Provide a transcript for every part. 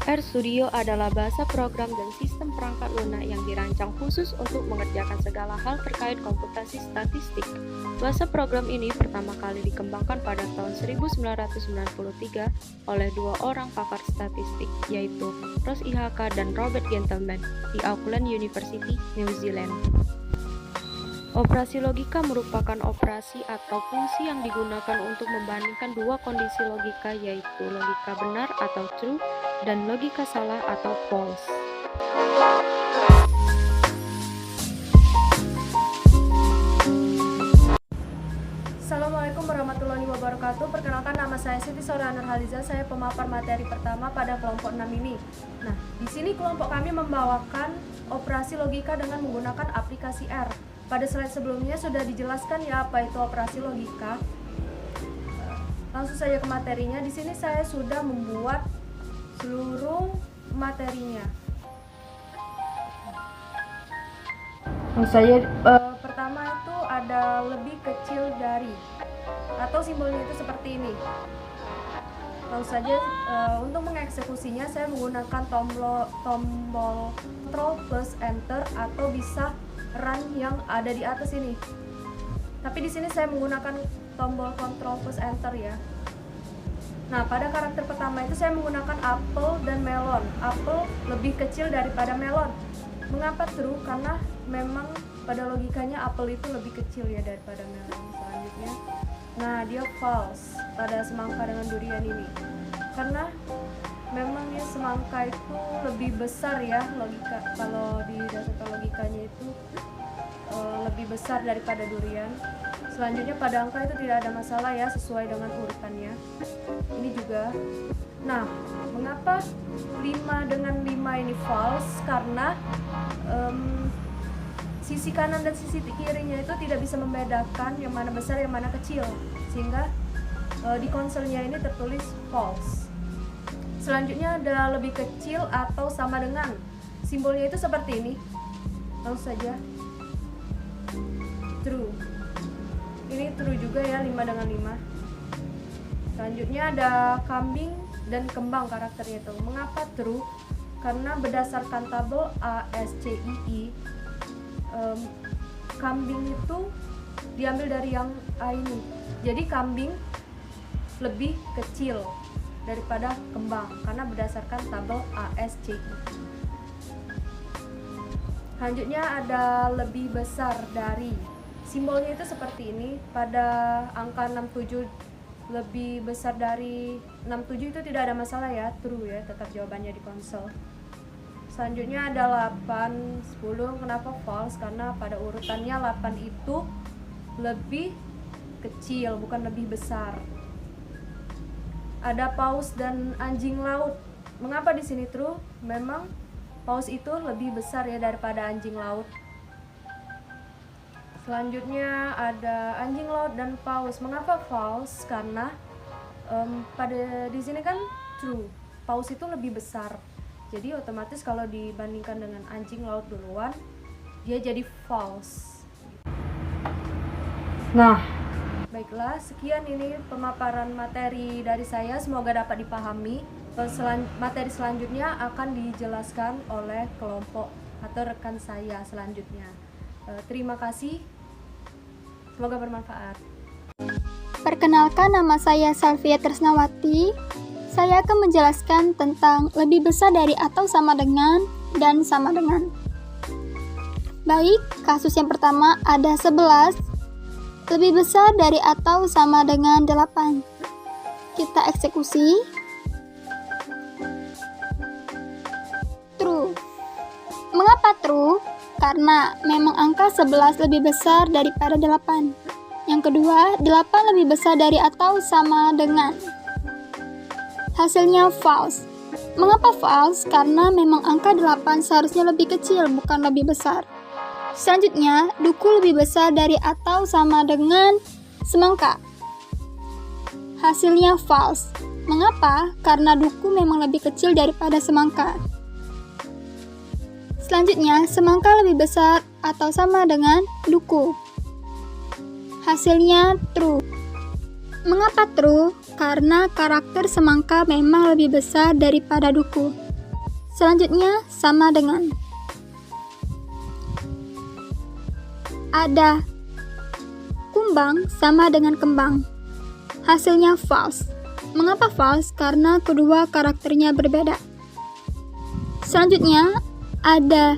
RStudio adalah bahasa program dan sistem perangkat lunak yang dirancang khusus untuk mengerjakan segala hal terkait komputasi statistik. Bahasa program ini pertama kali dikembangkan pada tahun 1993 oleh dua orang pakar statistik, yaitu Ross IHK dan Robert Gentleman di Auckland University, New Zealand. Operasi logika merupakan operasi atau fungsi yang digunakan untuk membandingkan dua kondisi logika, yaitu logika benar atau true dan logika salah atau false. Assalamualaikum warahmatullahi wabarakatuh. Perkenalkan, nama saya Siti Sora Nurhaliza. Saya pemapar materi pertama pada kelompok 6 ini. Nah, di sini kelompok kami membawakan operasi logika dengan menggunakan aplikasi R. Pada slide sebelumnya sudah dijelaskan ya apa itu operasi logika. Langsung saja ke materinya. Di sini saya sudah membuat seluruh materinya. Langsung saja, pertama itu ada lebih kecil dari, atau simbolnya itu seperti ini. Langsung saja, untuk mengeksekusinya saya menggunakan tombol Ctrl plus Enter atau bisa run yang ada di atas ini. Tapi di sini saya menggunakan tombol Ctrl plus Enter ya. Nah, pada karakter pertama itu saya menggunakan apel dan melon. Apel lebih kecil daripada melon. Mengapa true? Karena memang pada logikanya apel itu lebih kecil ya daripada melon. Selanjutnya, nah dia false pada semangka dengan durian ini. Karena memang ya semangka itu lebih besar ya, logika kalau di dasar logikanya itu lebih besar daripada durian. Selanjutnya pada angka itu tidak ada masalah ya, sesuai dengan urutannya. Ini juga. Nah, mengapa 5 dengan 5 ini false? Karena sisi kanan dan sisi kirinya itu tidak bisa membedakan yang mana besar yang mana kecil, sehingga di konsolnya ini tertulis false. Selanjutnya ada lebih kecil atau sama dengan. Simbolnya itu seperti ini. Langsung saja true. Ini true juga ya, 5 dengan 5. Selanjutnya ada kambing dan kembang karakternya itu. Mengapa true? Karena berdasarkan tabel ASCII, kambing itu diambil dari yang A ini. Jadi kambing lebih kecil daripada kembang karena berdasarkan tabel ASCII. Selanjutnya ada lebih besar dari. Simbolnya itu seperti ini. Pada angka 67 lebih besar dari 67 itu tidak ada masalah ya, true ya, tetap jawabannya di konsol. Selanjutnya ada 8, 10. Kenapa false? Karena pada urutannya 8 itu lebih kecil, bukan lebih besar. Ada paus dan anjing laut. Mengapa di sini true? Memang paus itu lebih besar ya daripada anjing laut. Selanjutnya ada anjing laut dan paus. Mengapa false? Karena pada di sini kan true. Paus itu lebih besar. Jadi otomatis kalau dibandingkan dengan anjing laut duluan, dia jadi false. Nah, baiklah, sekian ini pemaparan materi dari saya. Semoga dapat dipahami. Materi selanjutnya akan dijelaskan oleh kelompok atau rekan saya selanjutnya. Terima kasih. Semoga bermanfaat. Perkenalkan, nama saya Salvia Tresnawati. Saya akan menjelaskan tentang lebih besar dari atau sama dengan dan sama dengan. Baik, kasus yang pertama ada 11 lebih besar dari atau sama dengan 8. Kita eksekusi. True. Mengapa true? Karena memang angka 11 lebih besar daripada 8. Yang kedua, 8 lebih besar dari atau sama dengan. Hasilnya false. Mengapa false? Karena memang angka 8 seharusnya lebih kecil, bukan lebih besar. Selanjutnya, duku lebih besar dari atau sama dengan semangka. Hasilnya false. Mengapa? Karena duku memang lebih kecil daripada semangka. Selanjutnya, semangka lebih besar atau sama dengan duku. Hasilnya true. Mengapa true? Karena karakter semangka memang lebih besar daripada duku. Selanjutnya, sama dengan. Ada kumbang sama dengan kembang. Hasilnya false. Mengapa false? Karena kedua karakternya berbeda. Selanjutnya, ada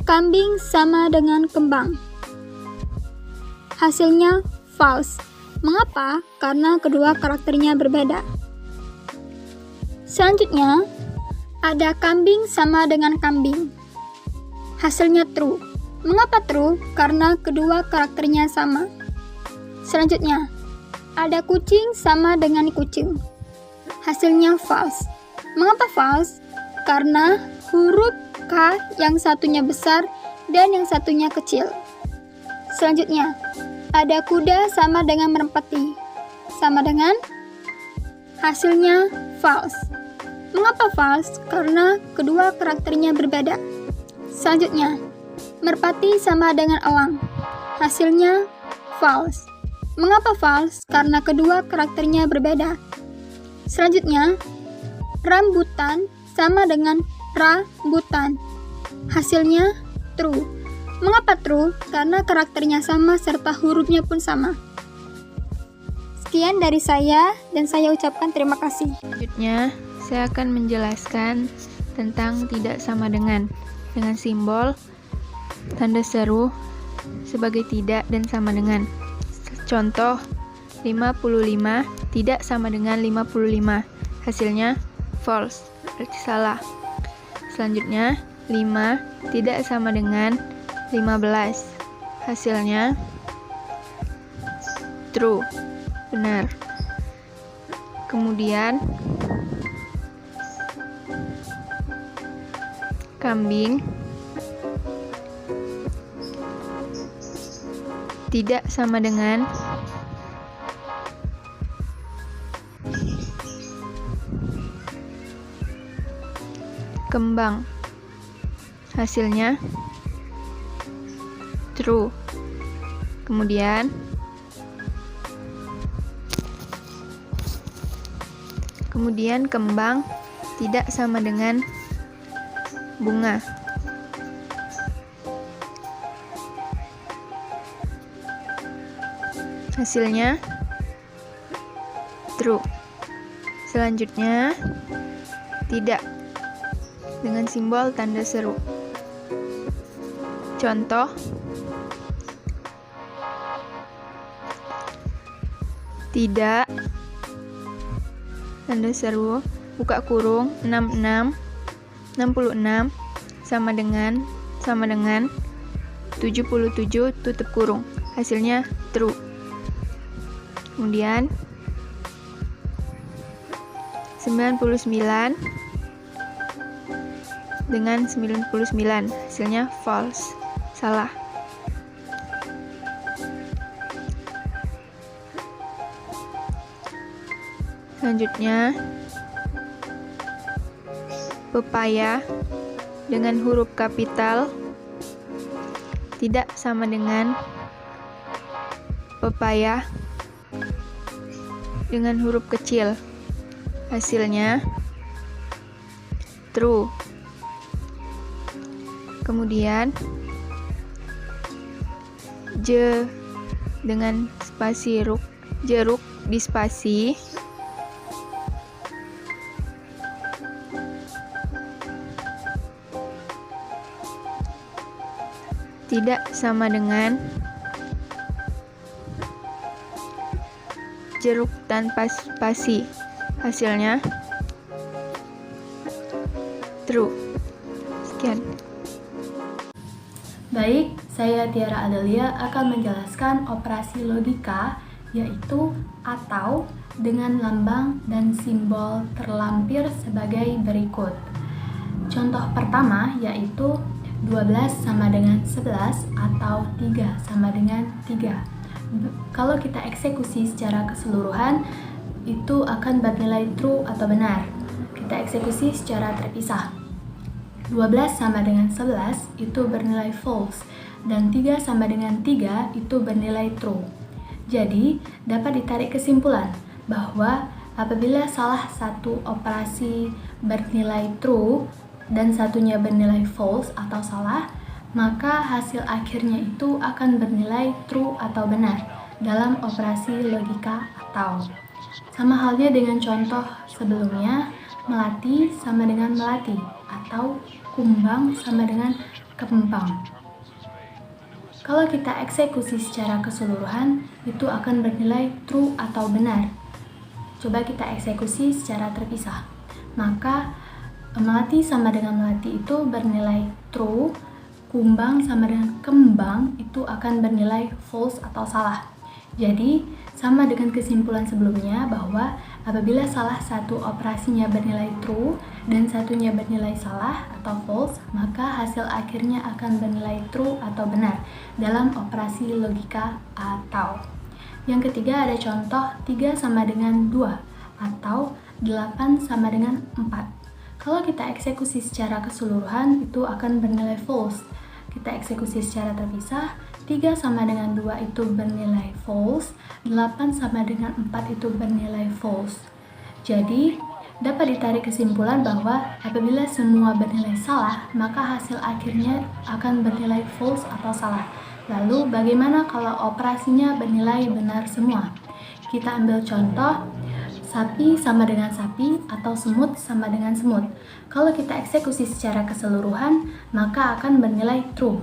kambing sama dengan kembang. Hasilnya false. Mengapa? Karena kedua karakternya berbeda. Selanjutnya, ada kambing sama dengan kambing. Hasilnya true. Mengapa true? Karena kedua karakternya sama. Selanjutnya, ada kucing sama dengan kucing. Hasilnya false. Mengapa false? Karena huruf K yang satunya besar dan yang satunya kecil. Selanjutnya, ada kuda sama dengan merpati. Sama dengan? Hasilnya false. Mengapa false? Karena kedua karakternya berbeda. Selanjutnya, merpati sama dengan elang. Hasilnya false. Mengapa false? Karena kedua karakternya berbeda. Selanjutnya, rambutan sama dengan rambutan. Hasilnya true. Mengapa true? Karena karakternya sama serta hurufnya pun sama. Sekian dari saya dan saya ucapkan terima kasih. Selanjutnya, saya akan menjelaskan tentang tidak sama dengan simbol tanda seru sebagai tidak dan sama dengan. Contoh, 55 tidak sama dengan 55. Hasilnya false, berarti salah. Selanjutnya, 5 tidak sama dengan 15. Hasilnya true, benar. Kemudian, kambing tidak sama dengan kembang. Hasilnya true. Kemudian kembang tidak sama dengan bunga. Hasilnya true. Selanjutnya, tidak dengan simbol tanda seru. Contoh, tidak tanda seru buka kurung 66 sama dengan 77 tutup kurung. Hasilnya true. Kemudian 99 dengan 99, hasilnya false, salah. Selanjutnya, pepaya dengan huruf kapital tidak sama dengan pepaya dengan huruf kecil. Hasilnya true. Kemudian dengan spasi jeruk di spasi tidak sama dengan jeruk tanpa spasi. Hasilnya true. Sekian. Baik, saya Tiara Adelia akan menjelaskan operasi logika, yaitu atau dengan lambang dan simbol terlampir sebagai berikut. Contoh pertama yaitu 12 sama dengan 11 atau 3 sama dengan 3. Kalau kita eksekusi secara keseluruhan, itu akan bernilai true atau benar. Kita eksekusi secara terpisah. 12 sama dengan 11 itu bernilai false, dan 3 sama dengan 3 itu bernilai true. Jadi, dapat ditarik kesimpulan bahwa apabila salah satu operasi bernilai true dan satunya bernilai false atau salah, maka hasil akhirnya itu akan bernilai true atau benar dalam operasi logika atau. Sama halnya dengan contoh sebelumnya, melati sama dengan melati atau kumbang sama dengan kembang. Kalau kita eksekusi secara keseluruhan, itu akan bernilai true atau benar. Coba kita eksekusi secara terpisah. Maka melati sama dengan melati itu bernilai true, kumbang sama dengan kembang itu akan bernilai false atau salah. Jadi, sama dengan kesimpulan sebelumnya bahwa apabila salah satu operasinya bernilai true dan satunya bernilai salah atau false, maka hasil akhirnya akan bernilai true atau benar dalam operasi logika atau. Yang ketiga ada contoh 3 sama dengan 2 atau 8 sama dengan 4. Kalau kita eksekusi secara keseluruhan itu akan bernilai false. Kita eksekusi secara terpisah, 3 sama dengan 2 itu bernilai false, 8 sama dengan 4 itu bernilai false. Jadi, dapat ditarik kesimpulan bahwa apabila semua bernilai salah, maka hasil akhirnya akan bernilai false atau salah. Lalu, bagaimana kalau operasinya bernilai benar semua? Kita ambil contoh, sapi sama dengan sapi atau semut sama dengan semut. Kalau kita eksekusi secara keseluruhan, maka akan bernilai true.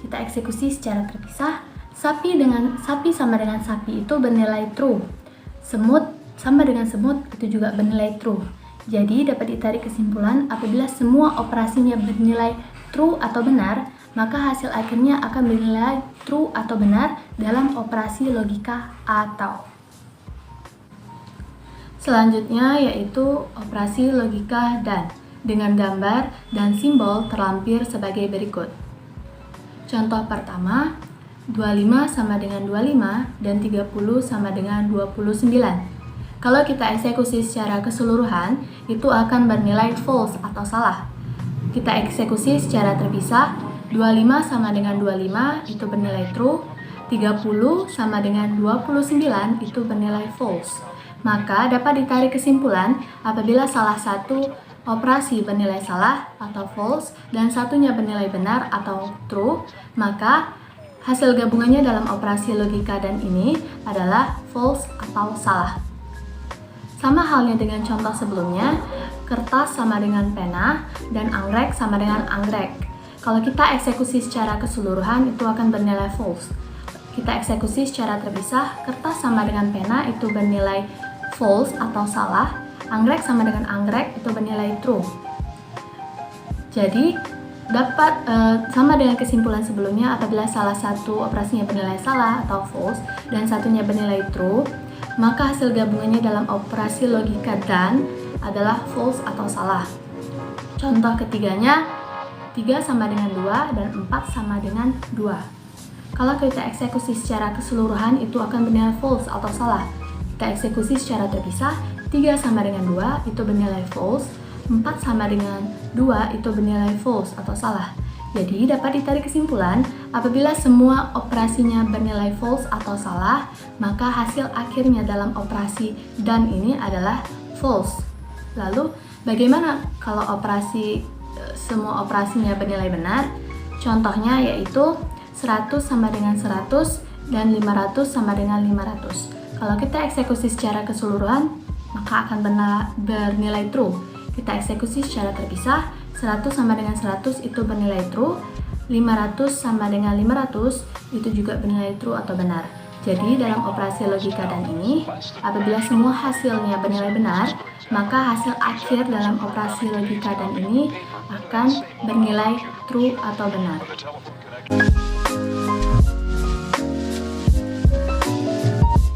Kita eksekusi secara terpisah, sapi sama dengan sapi itu bernilai true. Semut sama dengan semut itu juga bernilai true. Jadi dapat ditarik kesimpulan apabila semua operasinya bernilai true atau benar, maka hasil akhirnya akan bernilai true atau benar dalam operasi logika atau. Selanjutnya yaitu operasi logika dan dengan gambar dan simbol terlampir sebagai berikut. Contoh pertama, 25 sama dengan 25 dan 30 sama dengan 29. Kalau kita eksekusi secara keseluruhan, itu akan bernilai false atau salah. Kita eksekusi secara terpisah, 25 sama dengan 25 itu bernilai true, 30 sama dengan 29 itu bernilai false. Maka dapat ditarik kesimpulan apabila salah satu operasi bernilai salah atau false dan satunya bernilai benar atau true, maka hasil gabungannya dalam operasi logika dan ini adalah false atau salah. Sama halnya dengan contoh sebelumnya, kertas sama dengan pena dan anggrek sama dengan anggrek. Kalau kita eksekusi secara keseluruhan itu akan bernilai false. Kita eksekusi secara terpisah, kertas sama dengan pena itu bernilai false atau salah, anggrek sama dengan anggrek itu bernilai true. Jadi dapat sama dengan kesimpulan sebelumnya, apabila salah satu operasinya bernilai salah atau false dan satunya bernilai true, maka hasil gabungannya dalam operasi logika dan adalah false atau salah. Contoh ketiganya, 3 sama dengan 2 dan 4 sama dengan 2. Kalau kita eksekusi secara keseluruhan itu akan bernilai false atau salah. Kita eksekusi secara terpisah, 3 sama dengan 2 itu bernilai false, 4 sama dengan 2 itu bernilai false atau salah. Jadi dapat ditarik kesimpulan apabila semua operasinya bernilai false atau salah, maka hasil akhirnya dalam operasi dan ini adalah false. Lalu bagaimana kalau semua operasinya bernilai benar? Contohnya yaitu 100 sama dengan 100 dan 500 sama dengan 500. Kalau kita eksekusi secara keseluruhan, maka akan bernilai true. Kita eksekusi secara terpisah, 100 sama dengan 100 itu bernilai true, 500 sama dengan 500 itu juga bernilai true atau benar. Jadi dalam operasi logika dan ini, apabila semua hasilnya bernilai benar, maka hasil akhir dalam operasi logika dan ini akan bernilai true atau benar.